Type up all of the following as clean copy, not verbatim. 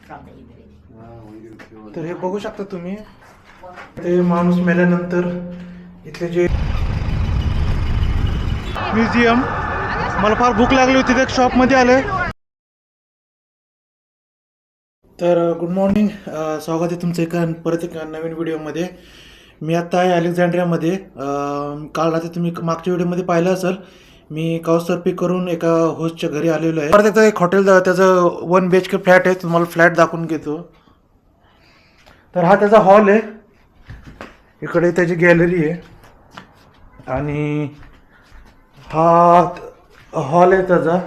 from the Iberi. तर हे बघू शकता तुम्ही, ते माणूस मेल्यानंतर इथले जे म्युझियम. मला फार भूक लागली होती, त्या शॉपमध्ये आले. तर गुड मॉर्निंग, स्वागत आहे तुमचं परत एका नवीन व्हिडिओमध्ये. मी आत्ता आहे अलेक्झांड्रियामध्ये. काल रात्री तुम्ही मागच्या व्हिडिओमध्ये पाहिलं असेल, मी काउचसर्फी करून एका होस्टच्या घरी आलेलो आहे. परत एकदा एक हॉटेल, त्याचं 1 BHK फ्लॅट आहे. तुम्हाला फ्लॅट दाखवून घेतो. तर हा त्याचा हॉल आहे, इकडे त्याची गॅलरी आहे आणि हा हॉल आहे त्याचा.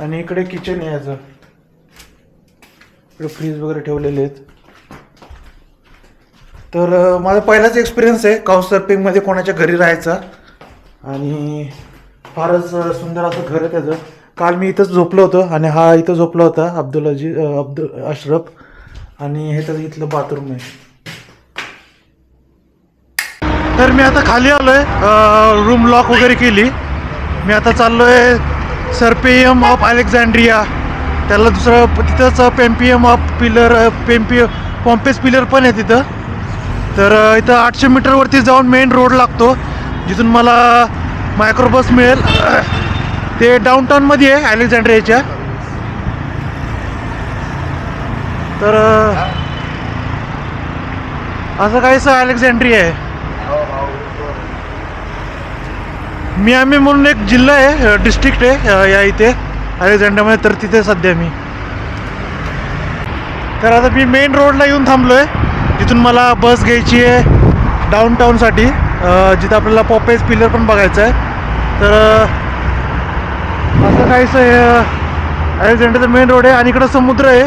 आणि इकडे किचन आहे याचं, इकडे फ्रीज वगैरे ठेवलेले आहेत. तर माझा पहिलाच एक्सपिरियन्स आहे काउचसर्फिंगमध्ये कोणाच्या घरी राहायचा, आणि फारच सुंदर असं घर आहे त्याचं. काल मी इथंच झोपलो होतो आणि हा इथं झोपला होता, अब्दुल अशरफ. आणि हे त्याचं इथलं बाथरूम आहे. तर मी आता खाली आलो आहे, रूम लॉक वगैरे केली. मी आता चाललो आहे सर्पियम ऑफ अलेक्झांड्रिया. त्याला दुसरं तिथंच पेम्पियम ऑफ पिलर, पॉम्पेस पिलर पण आहे तिथं. तर इथं 800 मीटरवरती जाऊन मेन रोड लागतो, जिथून मला मायक्रोबस मिळेल. ते डाऊनटाऊनमध्ये आहे अलेक्झांड्रियाच्या. तर असं काहीसं अलेक्झांड्रिया आहे. मियामी म्हणून एक जिल्हा आहे, डिस्ट्रिक्ट आहे या इथे अलेक्झांड्रियामध्ये. तर तिथे सध्या मी. तर आता मी मेन रोडला येऊन थांबलो आहे, जिथून मला बस घ्यायची आहे डाऊनटाऊनसाठी, जिथं आपल्याला पॉपेस पिलर पण बघायचं आहे. तर असं काहीसं अलेक्झांड्रियाचं मेन रोड आहे. आणि इकडं समुद्र आहे,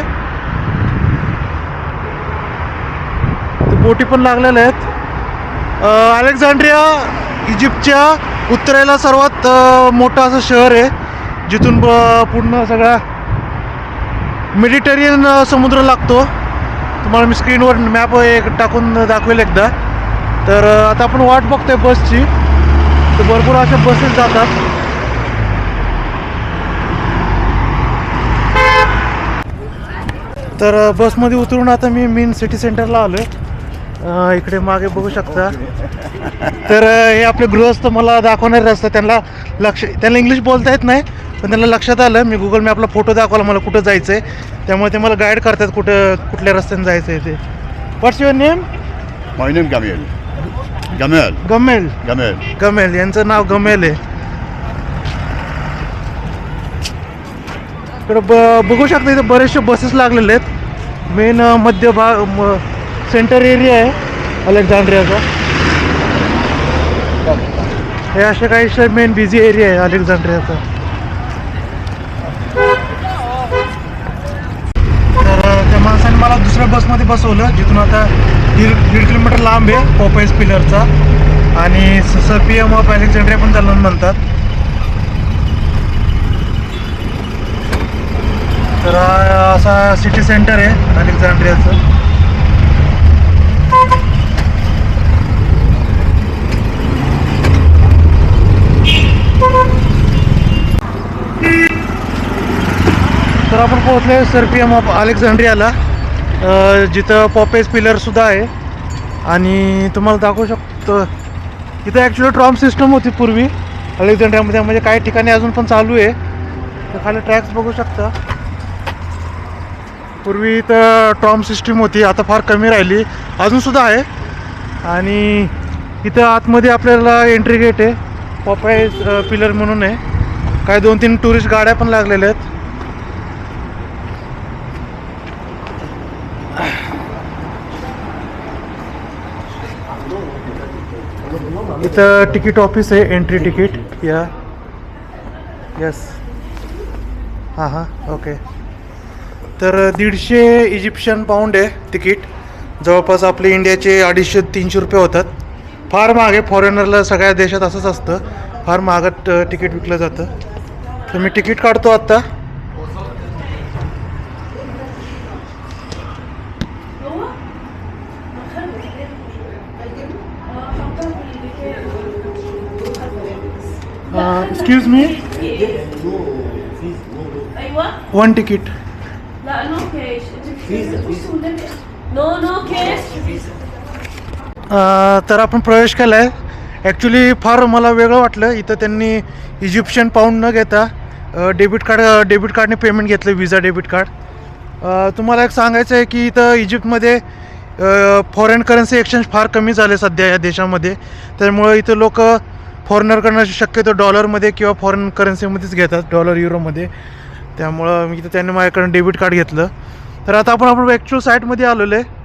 बोटी पण लागलेल्या आहेत. अलेक्झांड्रिया इजिप्तच्या उत्तरेला सर्वात मोठं असं शहर आहे, जिथून पूर्ण सगळा मेडिटेरियन समुद्र लागतो. तुम्हाला मी स्क्रीनवर मॅप टाकून दाखवेल एकदा. तर आता आपण वाट बघतोय बसची. तर भरपूर अशा बसेस जातात. तर बसमध्ये उतरून आता मी मेन सिटी सेंटरला आलो आहे. इकडे मागे बघू शकता. तर हे आपले गृहस्थ मला दाखवणारे रस्ता. त्यांना इंग्लिश बोलता येत नाही, पण त्यांना लक्षात आलं, मी गुगल मॅपला फोटो दाखवला मला कुठं जायचं आहे. त्यामुळे ते मला गाईड करतात कुठल्या रस्त्याने जायचं आहे ते. What's your name? My name Gamel. गमेल गमेल गमेल गमेल यांचं नाव गमेल आहे. इकडं बघू शकता, इथं बरेचसे बसेस लागलेले आहेत. मेन मध्य भाग सेंटर एरिया आहे अलेक्झांड्रियाचा. हे असे काही मेन बिझी एरिया आहे अलेक्झांड्रियाचा. तर त्या माणसाने मला दुसऱ्या बसमध्ये बसवलं, जिथून आता 1.5 किलोमीटर लांब आहे पॉपेस पिलरचा. आणि सर्पियम ऑफ अलेक्झांड्रिया पण त्याला म्हणतात. तर असा सिटी सेंटर आहे अलेक्झांड्रियाचं. तर आपण पोहोचले सर्पियम ऑफ अलेक्झांड्रियाला, जिथं पॉपेस पिलरसुद्धा आहे. आणि तुम्हाला दाखवू शकतो, इथं ॲक्च्युली ट्रॉम सिस्टम होती पूर्वी अलेक्झांड्रियामध्ये, म्हणजे काही ठिकाणी अजून पण चालू आहे. तर खाली ट्रॅक्स बघू शकता. पूर्वी इथं ट्रॉम सिस्टीम होती, आता फार कमी राहिली, अजूनसुद्धा आहे. आणि इथं आतमध्ये आपल्याला एंट्री गेट आहे, पॉपेस पिलर म्हणून आहे. काही 2-3 टुरिस्ट गाड्या पण लागलेल्या आहेत. इथं तिकीट ऑफिस आहे, एंट्री तिकीट. या यस, हां ओके. तर 150 इजिप्शियन पाऊंड आहे तिकीट. जवळपास आपले इंडियाचे 250-300 रुपये होतात. फार महाग आहे. फॉरेनरला सगळ्या देशात असंच असतं, फार महागात तिकीट विकलं जातं. तर मी तिकीट काढतो आत्ता. Excuse me. what? 1 ticket. لا no cash. No cash. तर आपण प्रवेश केला आहे. ॲक्च्युली फार मला वेगळं वाटलं. इथं त्यांनी इजिप्शियन पाऊंड न घेता डेबिट कार्डने पेमेंट घेतलं, विजा डेबिट कार्ड. तुम्हाला एक सांगायचं आहे की इथं इजिप्तमध्ये फॉरेन करन्सी एक्सचेंज फार कमी झाले सध्या या देशामध्ये. त्यामुळं इथं लोक फॉरेनरकडनं शक्यतो डॉलरमध्ये किंवा फॉरेन करन्सीमध्येच घेतात, डॉलर युरोमध्ये. त्यामुळं इथं त्यांनी माझ्याकडून डेबिट कार्ड घेतलं. तर आता आपण ॲक्च्युअल साईटमध्ये आलेलो आहे.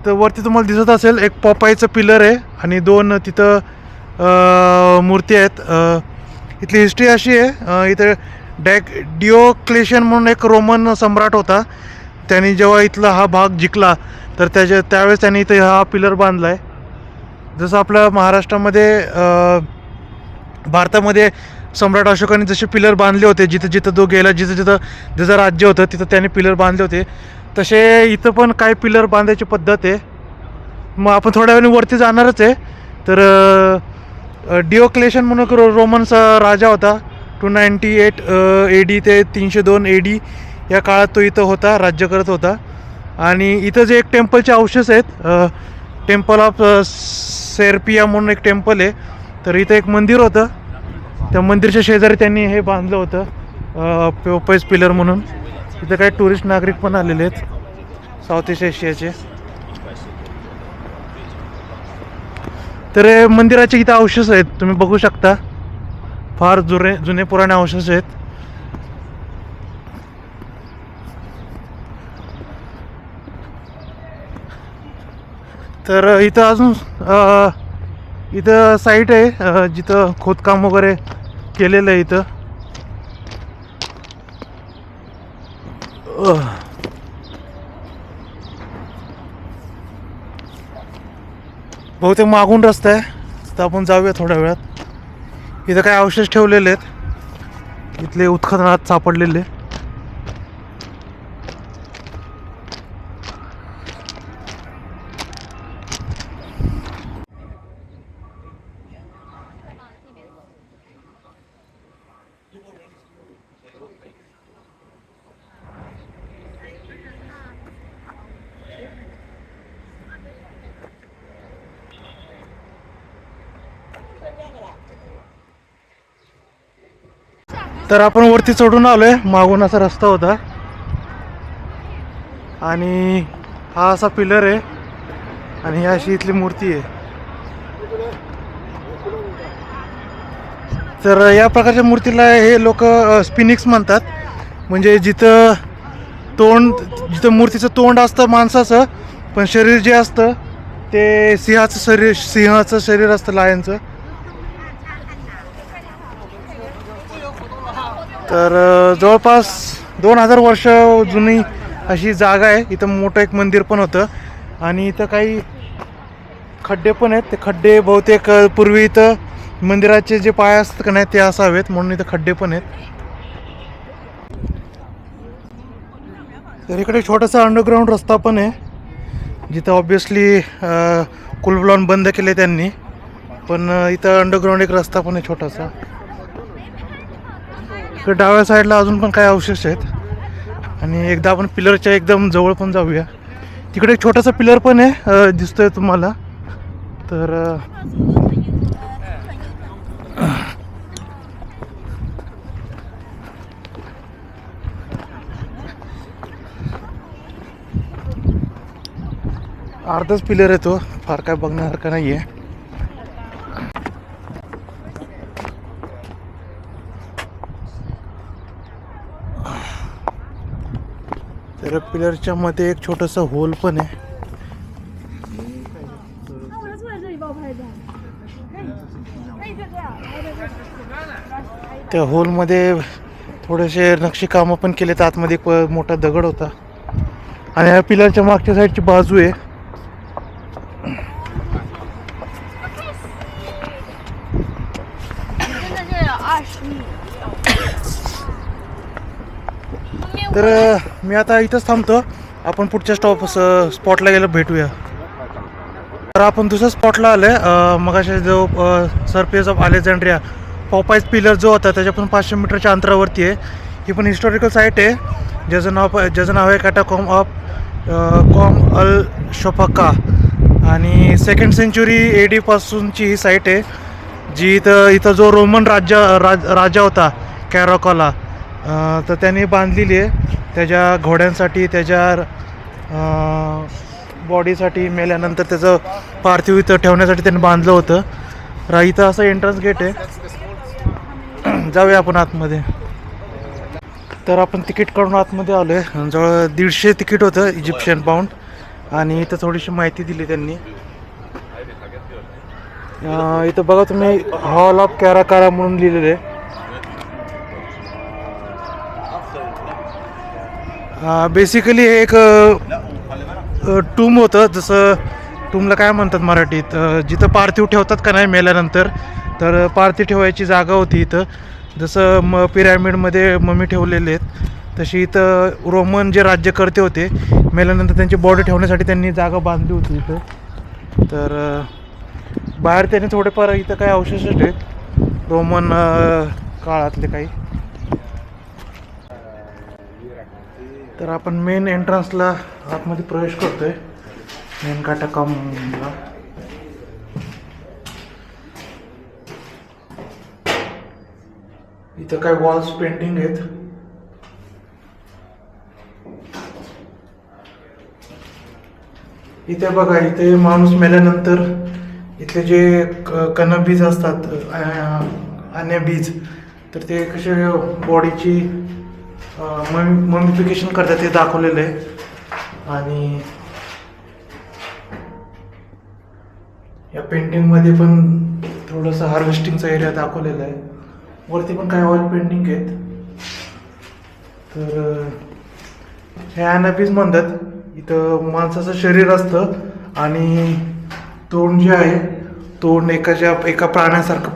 तर वरती तुम्हाला दिसत असेल एक पॉपाईचं पिलर आहे आणि 2 तिथं मूर्ती आहेत. इथली हिस्ट्री अशी आहे, इथं डिओक्लेशियन म्हणून एक रोमन सम्राट होता. त्यांनी जेव्हा इथला हा भाग जिंकला तर त्यावेळेस त्यांनी इथं हा पिलर बांधला आहे. जसं आपल्या महाराष्ट्रामध्ये भारतामध्ये सम्राट अशोकाने जसे पिलर बांधले होते, जिथं जिथं तो गेला, जिथं जिथं जसं राज्य होतं तिथं त्यांनी पिलर बांधले होते, तसे इथं पण काही पिलर बांधायची पद्धत आहे. मग आपण थोड्या वेळाने वरती जाणारच आहे. तर डिओक्लेशन म्हणून रोमनचा राजा होता. 298 AD ते 302 AD या काळात तो इथं होता, राज्य करत होता. आणि इथं जे एक टेम्पलचे अवशेष आहेत, टेम्पल ऑफ सेरपिया म्हणून एक टेम्पल आहे. तर इथं एक मंदिर होतं, त्या मंदिरच्या शेजारी त्यांनी हे बांधलं होतं पोपाईज पिलर म्हणून. इथं काही टुरिस्ट नागरिक पण आलेले आहेत साऊथ ईस्ट एशियाचे. तर मंदिराचे इथं अवशेष आहेत, तुम्ही बघू शकता. फार जुने पुराणे अवशेष आहेत. तर इथं अजून इथं साईट आहे जिथं खोदकाम वगैरे केलेलं आहे. इथं बहुतेक मागून रस्ता आहे, तर आपण जाऊया थोड्या वेळात. इथं काही अवशेष ठेवलेले आहेत, इथले उत्खननात सापडलेले. तर आपण वरती चढून आलोय. मागून असा रस्ता होता आणि हा असा पिलर आहे आणि ही अशी इथली मूर्ती आहे. तर या प्रकारच्या मूर्तीला हे लोक स्पिनिक्स म्हणतात. म्हणजे जिथं मूर्तीचं तोंड असतं माणसाचं, पण शरीर जे असतं ते सिंहाचं शरीर असतं, लायनचं. तर जवळपास 2000 वर्ष जुनी अशी जागा आहे. इथं मोठं एक मंदिर पण होतं आणि इथं काही खड्डे पण आहेत. ते खड्डे बहुतेक पूर्वी इथं मंदिराचे जे पाय असतात का नाही ते असावेत, म्हणून इथं खड्डे पण आहेत. तर इकडे छोटासा अंडरग्राऊंड रस्ता पण आहे, जिथं ऑब्विसली कुलब्लॉन बंद केले त्यांनी, पण इथं अंडरग्राऊंड एक रस्ता पण आहे छोटासा. इकडे डाव्या साईडला अजून पण काही अवशेष आहेत आणि एकदा आपण पिलरच्या एकदम जवळ पण जाऊया. तिकडे एक छोटासा पिलर पण आहे, दिसतोय तुम्हाला. तर अर्धाच पिलर आहे तो, फार काय बघण्यासारखं नाही आहे. तर पिलरच्या मध्ये एक छोटासा होल पण आहे. त्या होलमध्ये थोडेसे नक्षीकामं पण केलेत. आतमध्ये एक मोठा दगड होता आणि या पिलरच्या मागच्या साईडची बाजू आहे. तर मी आता इथंच थांबतो. आपण पुढच्या स्पॉटला गेलं भेटूया. तर आपण दुसऱ्या स्पॉटला आलो आहे. मगाशी जो सरफेस ऑफ अलेक्झांड्रिया पॉपाईज पिलर जो होता त्याच्यापासून 500 मीटरच्या अंतरावरती आहे. ही पण हिस्टॉरिकल साईट आहे, ज्याचं नाव आहे कॅटाकॉम्ब ऑफ कॉम अल शफका. आणि 2nd सेंचुरी AD पासूनची ही साईट आहे, जी इथं जो रोमन राजा होता कॅरोकाला, तर त्यांनी बांधलेली आहे त्याच्या घोड्यांसाठी, त्याच्या बॉडीसाठी. मेल्यानंतर त्याचं पार्थिव इथं ठेवण्यासाठी त्यांनी बांधलं होतं. इथं असं एंट्रन्स गेट आहे. जाऊया आपण आतमध्ये. तर आपण तिकीट काढून आतमध्ये आलो आहे. जवळ 150 तिकीट होतं इजिप्शियन पाऊंड. आणि इथं थोडीशी माहिती दिली त्यांनी. इथं बघा तुम्ही, हॉल ऑफ कॅराकारा म्हणून लिहिलेलं आहे. बेसिकली हे एक टूम होतं, जसं टूमला काय म्हणतात मराठीत, जिथं पार्थिव ठेवतात का नाही मेल्यानंतर, तर पार्थिव ठेवायची जागा होती इथं. जसं पिरॅमिडमध्ये ममी ठेवलेले आहेत, तशी इथं रोमन जे राज्यकर्ते होते मेल्यानंतर त्यांची बॉडी ठेवण्यासाठी त्यांनी जागा बांधली होती इथं. तर बाहेर त्यांनी थोडेफार इथं काही अवशेष आहेत रोमन काळातले काही. तर आपण मेन एंट्रन्सला आतमध्ये प्रवेश करतोय, मेन कॅटाकॉम्बला. इथं काय वॉल्स पेंटिंग आहेत. इथे बघा, इथे माणूस मेल्यानंतर इथले जे कणबीज असतात, अन्यबीज, तर ते कसे बॉडीची ममिफिकेशन करतात ते दाखवलेलं आहे. आणि या पेंटिंगमध्ये पण थोडंसं हार्वेस्टिंगचा एरिया दाखवलेला आहे. वरती पण काय ऑइल पेंटिंग आहेत. तर हे ॲनाबीज म्हणतात. इथं माणसाचं शरीर असतं आणि तोंड जे आहे, तोंड एका प्राण्यासारखं,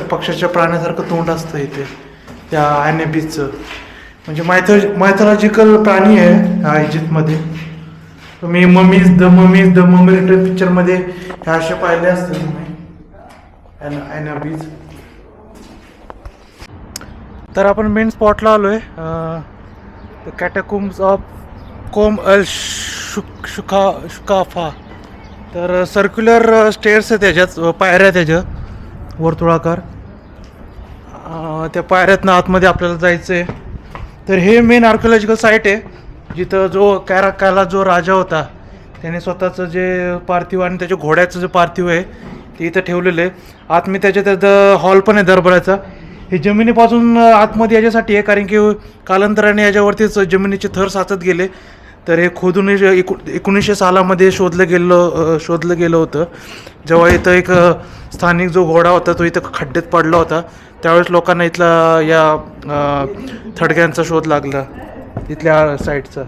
पक्षाच्या प्राण्यासारखं तोंड असतं इथे त्या ॲनाबीजचं. म्हणजे मायथॉलॉजिकल प्राणी आहे हा इजिप्तमध्ये. तुम्ही द ममी रिटर्न पिक्चरमध्ये ह्या असे पाहिले असते तुम्ही ॲनाबीज. तर आपण मेन स्पॉटला आलो आहे, कॅटाकॉम्ब्स ऑफ कॉम अल शुकाफा. तर सर्क्युलर स्टेअर्स आहे त्याच्यात, पायऱ्या त्याच्या वर्तुळाकार. त्या पायऱ्यातनं आतमध्ये आपल्याला जायचं आहे. तर हे मेन आर्किओलॉजिकल साईट आहे, जिथं जो कॅराकाला जो राजा होता त्याने स्वतःचं जे पार्थिव आणि त्याच्या घोड्याचं जे पार्थिव आहे ते इथं ठेवलेलं आहे. आतमध्ये त्याच्यात हॉल पण आहे दरबाराचा. हे जमिनीपासून आतमध्ये याच्यासाठी आहे, कारण की कालांतराने याच्यावरतीच जमिनीचे थर साचत गेले. तर हे खोदून 1900 सालामध्ये शोधलं गेलं होतं. जेव्हा इथं एक स्थानिक जो घोडा होता तो इथं खड्ड्यात पडला होता, त्यावेळेस लोकांना इथला या थडग्यांचा शोध लागला इथल्या साईडचा.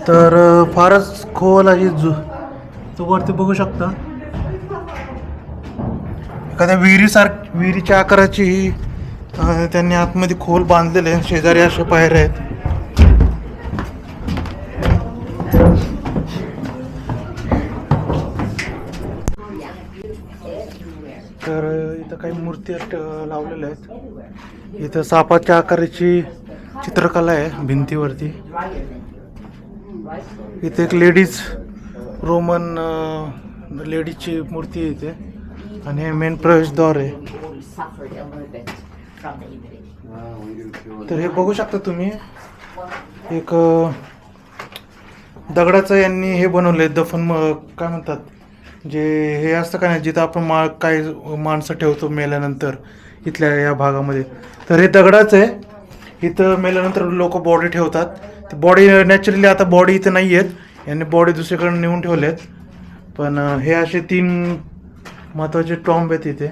तर फारच खोल आहे तो वरती बघू शकता. एखाद्या विहिरीच्या आकाराची ही त्यांनी आतमध्ये खोल बांधलेले आहे. शेजारी अशा पायऱ्या आहेत. तर इथं काही मूर्ती लावलेल्या आहेत. इथं सापाच्या आकाराची चित्रकला आहे भिंतीवरती. इथे एक रोमन लेडीजची मूर्ती आहे इथे. आणि हे मेन प्रवेशद्वार आहे. तर हे बघू शकता तुम्ही, एक दगडाचं यांनी हे बनवलंय दफन, काय म्हणतात, जे हे असतं का नाही, जिथं आपण काय माणसं ठेवतो मेल्यानंतर इथल्या या भागामध्ये. तर हे दगडाचं आहे. इथं मेल्यानंतर लोक बॉडी ठेवतात. ती बॉडी नॅचरली आता बॉडी इथं नाही आहेत, यांनी बॉडी दुसरीकडे नेऊन ठेवलेत. पण हे असे 3 महत्त्वाचे टॉम्ब आहेत इथे.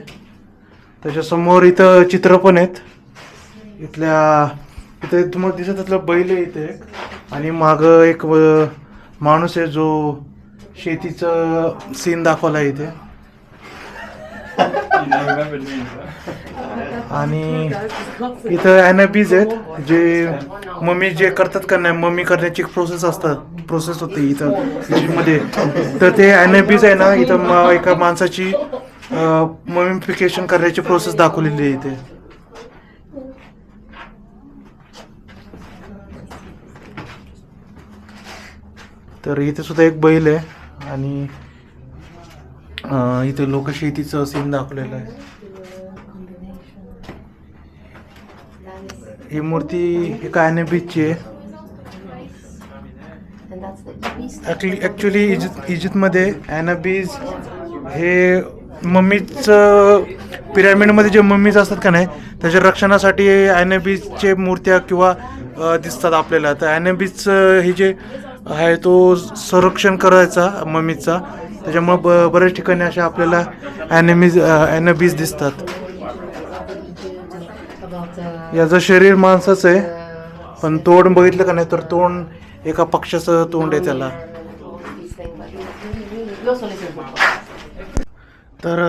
त्याच्यासमोर इथं चित्र पण आहेत. इथे तुम्हाला दिसत असलं बैल आहे इथे एक, आणि मागं एक माणूस आहे जो शेतीचं सीन दाखवला आहे इथे. आणि इथं ॲनाबीज आहेत, जे मम्मी जे करतात का नाही, मम्मी करण्याची एक प्रोसेस होती इथं मध्ये. तर ते ॲनाबीज आहे ना, इथं एका माणसाची ममिफिकेशन करण्याची प्रोसेस दाखवलेली आहे इथे. तर इथे सुद्धा एक बैल आहे आणि इथे लोक शेतीचं सीन दाखवलेलं आहे. ही मूर्ती एका ॲनेबीजची आहे. ॲक्च्युली इजिप्तमध्ये ॲनाबीज हे मम्मीचं पिरॅमिडमध्ये जे मम्मीज असतात का नाही त्याच्या रक्षणासाठी ॲनाबीजचे मूर्त्या किंवा दिसतात आपल्याला. तर ॲनाबीजचं हे जे आहे तो संरक्षण करायचा मम्मीचा, त्याच्यामुळे बऱ्याच ठिकाणी अशा आपल्याला ॲनाबीज दिसतात. याचं शरीर माणसाचं आहे पण तोंड बघितलं का नाही तर तोंड एका पक्षाचं तोंड आहे त्याला. तर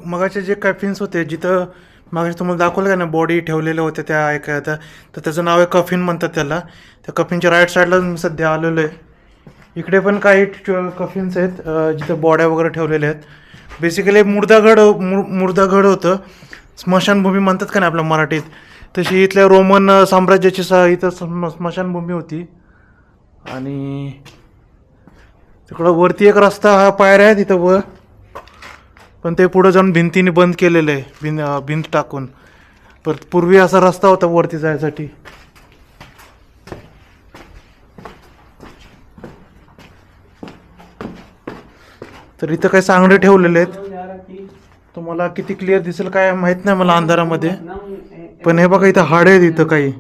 मगाचे जे कफिन्स होते जिथं मागाशी तुम्हाला दाखवलं का ना बॉडी ठेवलेल्या होत्या त्या एका तर त्याचं नाव आहे कफिन म्हणतात त्याला. त्या कफिनच्या राईट साईडला मी सध्या आलेलो आहे. इकडे पण काही कफिन्स आहेत जिथं बॉड्या वगैरे ठेवलेल्या आहेत. बेसिकली मुर्दागड होतं, स्मशानभूमी म्हणतात का नाही आपल्या मराठीत, तशी इथल्या रोमन साम्राज्याची इथं स्मशानभूमी होती. आणि तिकडं वरती एक रस्ता हा पायऱ्या आहे तिथं वर, पण ते पुढं जाऊन भिंतीने बंद केलेलं आहे भिंत टाकून. परत पूर्वी असा रस्ता होता वरती जायसाठी. तर इथं काही सांगडे ठेवलेले आहेत. तुम्हाला किती क्लिअर दिसेल काय माहित नाही मला अंधारामध्ये, पण हे बघा इथं हाडे आहेत. इथं काही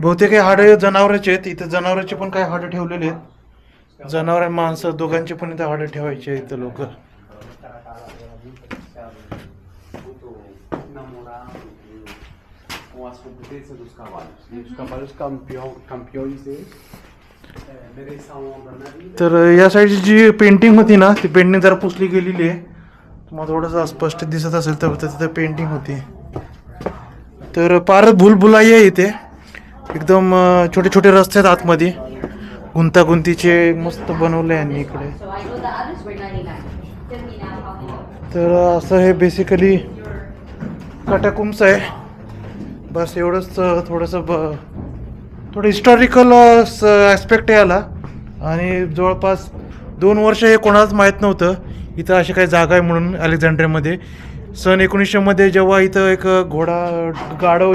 बहुतेक काही हाडे जनावरांचे आहेत. इथं जनावरांचे पण काही हाडे ठेवलेले आहेत. जनावर माणसं दोघांचे पण इथं हाडे ठेवायचे आहेत इथं लोक. तर या साईडची जी पेंटिंग होती ना ती पेंटिंग जरा पुसली गेलेली आहे. तुम्हाला थोडंसं स्पष्ट दिसत असेल तर तिथं पेंटिंग होती. तर फार भुलभुलाई आहे इथे. एकदम छोटे छोटे रस्ते आहेत आतमध्ये, गुंतागुंतीचे मस्त बनवले यांनी इकडे. तर असं हे बेसिकली कटाकुम्स आहे. बस एवढंच. थोडं हिस्टॉरिकल ॲस्पेक्ट आहे याला. आणि जवळपास 2 वर्ष हे कोणालाच माहीत नव्हतं इथं अशी काही जागा आहे म्हणून अलेक्झांड्रियामध्ये. सन 1900 मध्ये जेव्हा इथं एक गाढव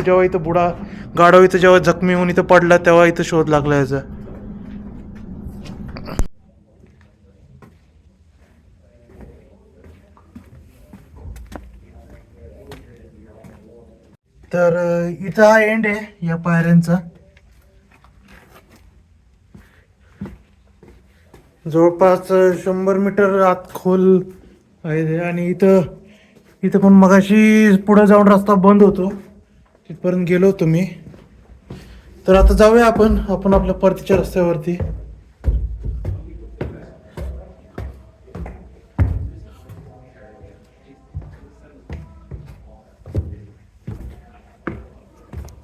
इथं जेव्हा जखमी होऊन इथं पडला तेव्हा इथं शोध लागला याचा. तर इथं हा एंड आहे या पायऱ्यांचा. जवळपास 100 मीटर आत खोल आहे. आणि इथं पण मगाशी पुढे जाऊन रस्ता बंद होतो, तिथपर्यंत गेलो होतो मी. तर आता जाऊया आपण आपल्या परतीच्या रस्त्यावरती.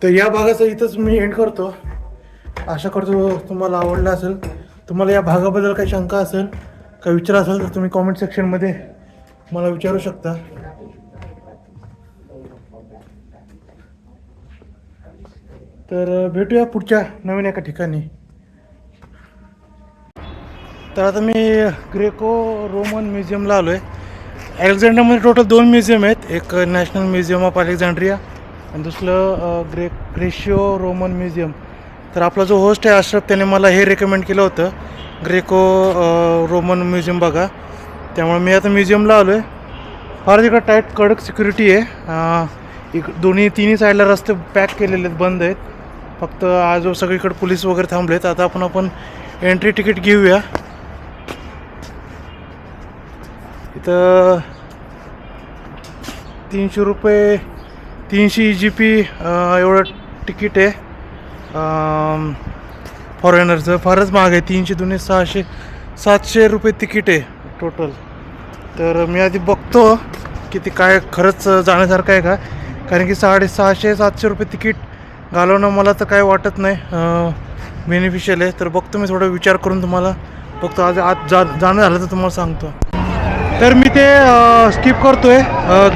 तर या भागाचं इथंच मी एंड करतो. आशा करतो तुम्हाला आवडलं असेल. तुम्हाला या भागाबद्दल काही शंका असेल, काही विचार असेल तर तुम्ही कॉमेंट सेक्शनमध्ये मला विचारू शकता. तर भेटूया पुढच्या नवीन एका ठिकाणी. तर आता मी ग्रेको रोमन म्युझियमला आलो आहे. अलेक्झांड्रियामध्ये टोटल 2 म्युझियम आहेत. एक नॅशनल म्युझियम ऑफ अलेक्झांड्रिया आणि दुसरं ग्रेशियो रोमन म्युझियम. तर आपला जो होस्ट आहे अशरफ, त्याने मला हे रेकमेंड केलं होतं ग्रेको रोमन म्युझियम बघा. त्यामुळे मी आता म्युझियमला आलो आहे. फार तिकडं टाईट कडक सिक्युरिटी आहे. तिन्ही साईडला रस्ते पॅक केलेले आहेत, बंद आहेत. फक्त आज सगळीकडे पोलीस वगैरे थांबले आहेत. आता आपण एंट्री तिकीट घेऊया. इथं 300 रुपये 300 EGP एवढं तिकीट आहे फॉरेनरचं. फारच महाग आहे. 300 दुने 600 700 रुपये तिकीट आहे टोटल. तर मी आधी बघतो की ते काय खरंच जाण्यासारखं आहे का, कारण की 650-700 रुपये तिकीट घालवणं मला तर काय वाटत नाही बेनिफिशियल आहे. तर बघतो मी थोडा विचार करून तुम्हाला बघतो. आज जाणं झालं तर तुम्हाला सांगतो. तर मी ते स्किप करतोय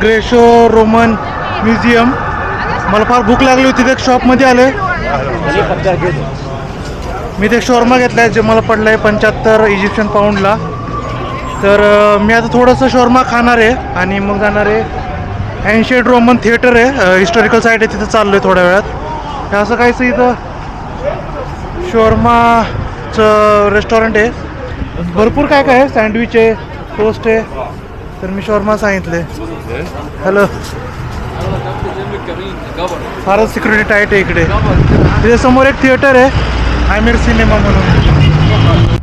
ग्रेशो रोमन म्युझियम. मला फार भूक लागली होती, ते शॉपमध्ये आलो आहे. मी ते शॉर्मा घेतला आहे जे मला पडलं आहे 75 इजिप्शियन पाऊंडला. तर मी आता थोडंसं शॉर्मा खाणार आहे आणि मग जाणार आहे एन्शियंट रोमन थिएटर आहे, हिस्टॉरिकल साईट आहे, तिथं चाललो आहे थोड्या वेळात. हे असं काहीच इथं शॉर्माचं रेस्टॉरंट आहे, भरपूर काय काय आहे, सँडविच आहे, टोस्ट आहे. तर मी शॉर्मा सांगितले. हॅलो, फारच सिक्युरिटी टाईट आहे इकडे. तिथे समोर एक थिएटर आहे आमिर सिनेमा म्हणून.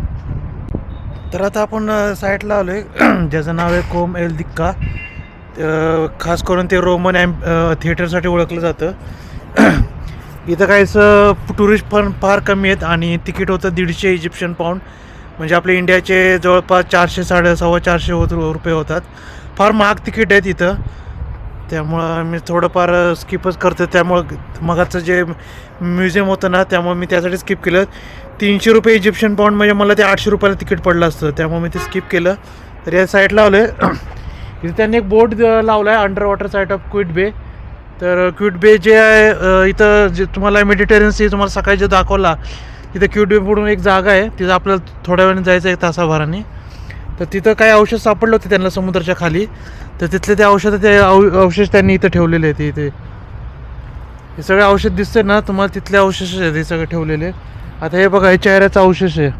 तर आता आपण साईटला आलो आहे ज्याचं नाव आहे कोम एल दिक्का. खास करून ते रोमन थिएटरसाठी ओळखलं जातं. इथं काहीच टुरिस्ट पण फार कमी आहेत आणि तिकीट होतं 150 इजिप्शियन पाऊंड, म्हणजे आपले इंडियाचे जवळपास 400-450 रुपये होतात. फार महाग तिकीट आहेत इथं, त्यामुळं मी थोडंफार स्किपच करतो. त्यामुळं मगाचं जे म्युझियम होतं ना, त्यामुळे मी त्यासाठी स्किप केलं. 300 रुपये इजिप्शियन पाऊंड म्हणजे मला ते 800 रुपयाला तिकीट पडलं असतं, त्यामुळे मी ते स्किप केलं. तर या साईडला आलो आहे. इथे त्यांनी एक बोर्ड लावला आहे, under water site of quit बे. तर क्विट बे जे आहे इथं, जे तुम्हाला मेडिटेरियन सी तुम्हाला सकाळी जे दाखवला, तिथं क्विट बे म्हणून एक जागा आहे, तिथं आपल्याला थोड्या वेळाने जायचं 1 तासाभराने. तर तिथं काही औषध सापडलं होते त्यांना समुद्राच्या खाली, तर तिथले ते अवशेष त्यांनी इथं ठेवलेले आहेत. इथे हे सगळे औषध दिसते ना तुम्हाला, तिथले अवशेष आहेत हे सगळे ठेवलेले. आता हे बघा, हे चेहऱ्याचा अवशेष आहे.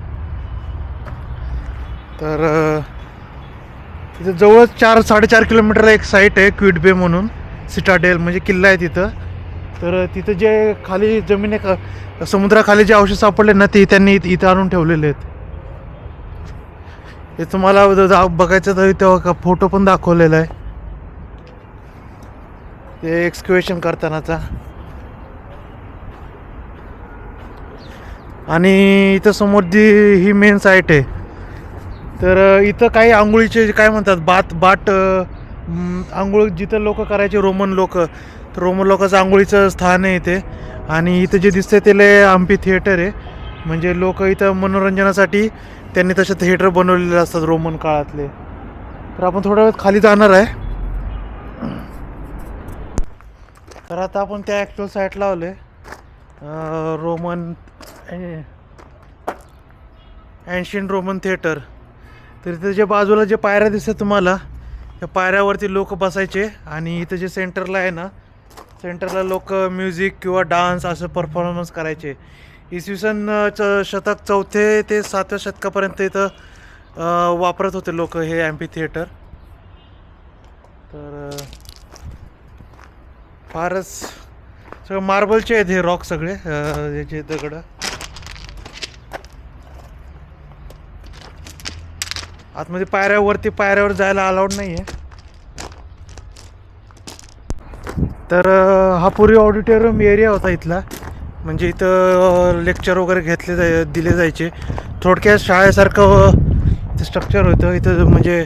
तर तिथं जवळच 4-4.5 किलोमीटरला एक साईट आहे क्विट बे म्हणून, सिटाडेल म्हणजे किल्ला आहे तिथं. तर तिथं जे खाली जमीन आहे, समुद्राखाली जे अवशेष सापडले ना, ते त्यांनी इथं आणून ठेवलेले आहेत. हे तुम्हाला बघायचं तर तेव्हा फोटो पण दाखवलेला आहे ते एक्सक्युएशन करतानाचा. आणि इथं समोर ही मेन साईट आहे. तर इथं काही आंघोळीचे काय म्हणतात बाट आंघोळ जिथं लोक करायचे रोमन लोक, तर रोमन लोकांचं आंघोळीचं स्थान आहे इथे. आणि इथं जे दिसतंय ते अम्फी थिएटर आहे, म्हणजे लोक इथं मनोरंजनासाठी त्यांनी तसे थिएटर बनवलेले असतात रोमन काळातले. तर आपण थोड्या वेळात खाली जाणार आहे. तर आता आपण त्या ॲक्च्युअल साईटला आलो आहे, रोमन एन्शियंट रोमन थिएटर. तर इथं जे बाजूला जे पायऱ्या दिसतात तुम्हाला, त्या पायऱ्यावरती लोक बसायचे. आणि इथं जे सेंटरला आहे ना, सेंटरला लोक म्युझिक किंवा डान्स असं परफॉर्मन्स करायचे. इसवी सन शतक 4 ते 7 शतकापर्यंत इथं वापरत होते लोक हे ॲम्फी थिएटर. तर फारच सगळं मार्बलचे आहेत हे रॉक सगळे, याचे दगडं. आतमध्ये पायऱ्यावर जायला अलाउड नाही आहे. तर हा पूर्वी ऑडिटोरियम एरिया होता इथला, म्हणजे इथं लेक्चर वगैरे दिले जायचे. थोडक्यात शाळेसारखं इथं स्ट्रक्चर होतं इथं, म्हणजे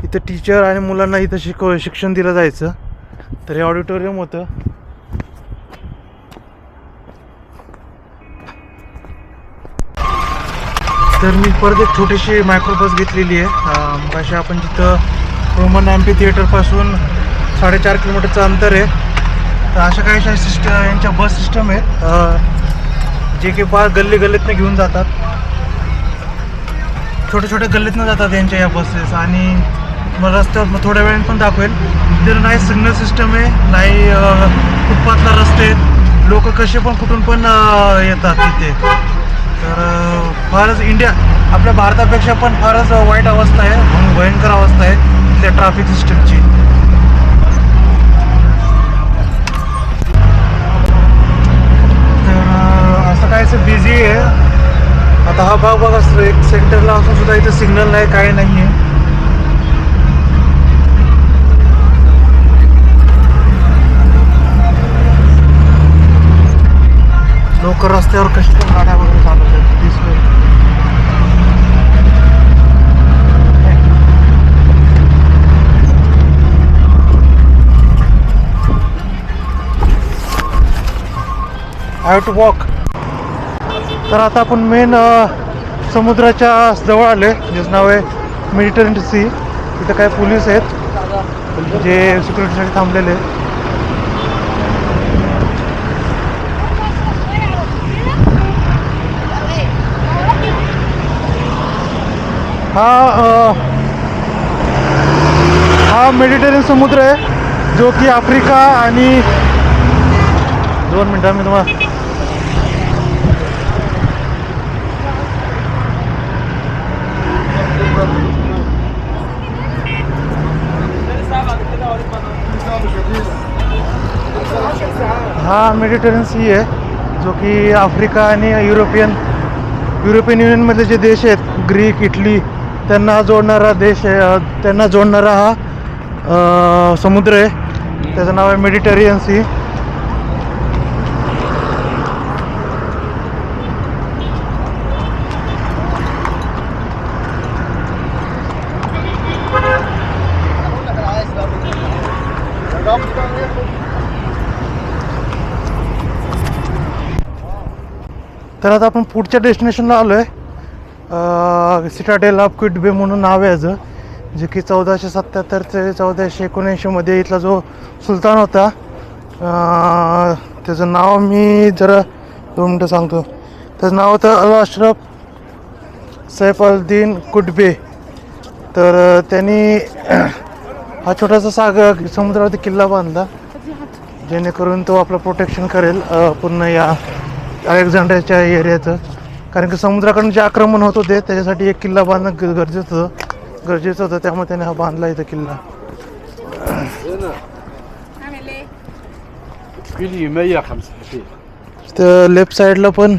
इथं टीचर आणि मुलांना इथं शिक्षण दिलं जायचं. तर हे ऑडिटोरियम होतं. तर मी परत एक छोटीशी मायक्रोबस घेतलेली आहे. मग अशी आपण जिथं रोमन ॲम्फी थिएटरपासून 4.5 किलोमीटरचं अंतर आहे. तर अशा काही यांच्या बस सिस्टम आहेत, जे की फार गल्लीतनं घेऊन जातात, छोट्या गल्लीतनं जातात यांच्या या बसेस. आणि मला रस्त्यावर थोड्या वेळाने पण दाखवेल. तिथे नाही सिग्नल सिस्टम आहे, नाही फुटपाथला रस्ते आहेत, लोक कसे पण कुठून पण येतात तिथे. तर फारच आपल्या भारतापेक्षा पण फारच वाईट अवस्था आहे, भयंकर अवस्था आहे त्या ट्रॅफिक सिस्टमची. तर असं कायचं बिझी आहे. आता हा भाग बघा, एक सेंटरला असून सुद्धा इथं सिग्नल नाही, काही नाही आहे. लोक रस्त्यावर कशी पण गाड्या वगैरे चालवतात दिसतोय. I have to walk. तर आता आपण मेन समुद्राच्या जवळ आले, ज्याचं नाव आहे मेडिटेरियन सी. तिथं काय पोलीस आहेत जे सिक्युरिटीसाठी थांबलेले आहेत. हा मेडिटेरियन समुद्र आहे जो की आफ्रिका आणि 2 मिनटं मी तुम्हाला हा मेडिटेरियन सी आहे जो की आफ्रिका आणि युरोपियन युनियनमधले जे देश आहेत ग्रीक इटली त्यांना जोडणारा देश आहे. त्यांना जोडणारा हा समुद्र आहे. त्याचं नाव आहे मेडिटेरियन सी. तर आता आपण पुढच्या डेस्टिनेशनला आलो आहे. सिटाडेल ऑफ क्विट बे म्हणून नाव आहे याचं, जे की 1477 ते 1479 मध्ये इथला जो सुलतान होता त्याचं नाव मी जरा 2 मिनटं सांगतो. त्याचं नाव होतं अल अशरफ सैफ अल दीन कुटबे. तर त्यांनी हा छोटासा समुद्रावरती किल्ला बांधला जेणेकरून तो आपलं प्रोटेक्शन करेल पूर्ण या अलेक्झांड्रियाच्या एरियाचं. कारण की समुद्राकडून जे आक्रमण होत होते त्याच्यासाठी एक किल्ला बांधणं गरजेचं होतं. त्यामुळे त्याने हा बांधला इथं किल्ला. तर लेफ्ट साईडला पण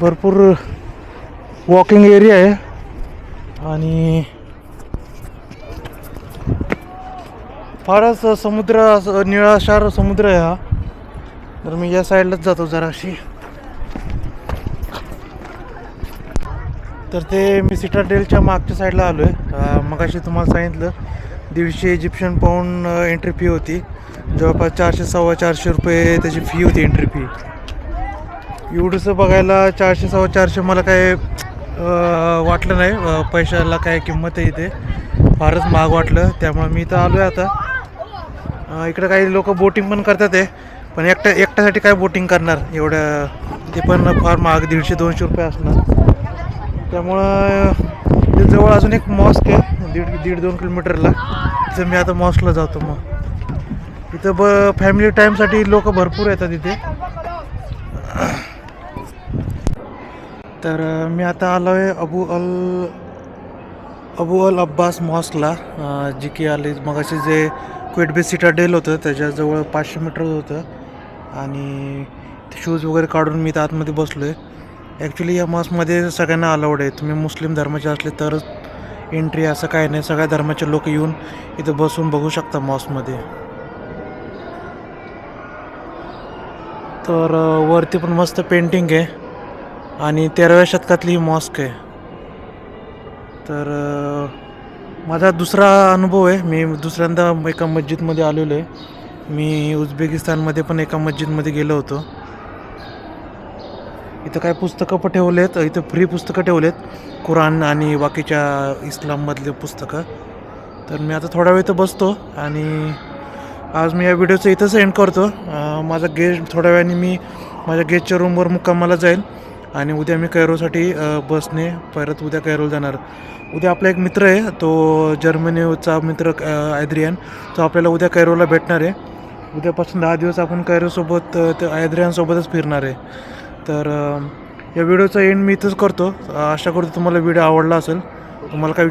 भरपूर वॉकिंग एरिया आहे आणि फारच समुद्र निळाशार समुद्र आहे हा. तर मी या साईडलाच जातो जराशी. तर ते मी सिटाडेलच्या मागच्या साईडला आलो आहे. मगाशी तुम्हाला सांगितलं 150 इजिप्शियन पाऊंड एंट्री फी होती. जवळपास 400-450 रुपये त्याची फी होती एंट्री फी. एवढंसं बघायला 400-450 मला काय वाटलं नाही. पैशाला काय किंमत आहे इथे, फारच महाग वाटलं. त्यामुळे मी इथं आलो आहे आता. इकडे काही लोक बोटिंग पण करतात आहे, पण एकट्यासाठी काय बोटिंग करणार एवढ्या, ते पण फार महाग 150-200 रुपये असणार. त्यामुळं ते जवळ अजून एक मॉस्क आहे 1.5-2 किलोमीटरला. तिथं मी आता मॉस्कला जातो. मग इथं फॅमिली टाईमसाठी लोक भरपूर येतात इथे. तर मी आता आलो आहे अबू अल अब्बास मॉस्कला, जी की आले मगाशी जे क्विट बे सिटाडेल होतं त्याच्याजवळ 500 मीटर होतं. आणि शूज वगैरे काढून मी इथं आतमध्ये बसलो आहे. ॲक्च्युली या मॉस्कमध्ये सगळ्यांना अलाउड आहे. तुम्ही मुस्लिम धर्माचे असले तरच एंट्री, असं काय नाही. सगळ्या धर्माचे लोक येऊन इथं बसून बघू शकता मॉस्कमध्ये. तर वरती पण मस्त पेंटिंग आहे आणि 13व्या शतकातली ही मॉस्क आहे. तर माझा दुसरा अनुभव आहे. मी दुसऱ्यांदा एका मस्जिदमध्ये आलेलो आहे. मी उझबेकिस्तानमध्ये पण एका मस्जिदमध्ये गेलो होतो. इथं काय पुस्तकं पण ठेवलेत. इथं फ्री पुस्तकं ठेवलेत, कुराण आणि बाकीच्या इस्लाममधले पुस्तकं. तर मी आता थोडा वेळ इथं बसतो आणि आज मी या व्हिडिओचं इथंच एंड करतो. माझा गेस्ट थोड्या वेळाने मी माझ्या गेस्टच्या रूमवर मुक्कामाला जाईल आणि उद्या मी कैरोसाठी बसने परत उद्या कैरोला जाणार. उद्या आपला एक मित्र आहे, तो जर्मनीचा मित्र ॲद्रियान, तो आपल्याला उद्या कैरोला भेटणार आहे. उद्यापासून 10 दिवस आपण कैरोसोबत ॲद्रियानसोबतच फिरणार आहे. तर या व्हिडिओचा एंड मी इथंच करतो. आशा करतो तुम्हाला व्हिडिओ आवडला असेल. तुम्हाला काही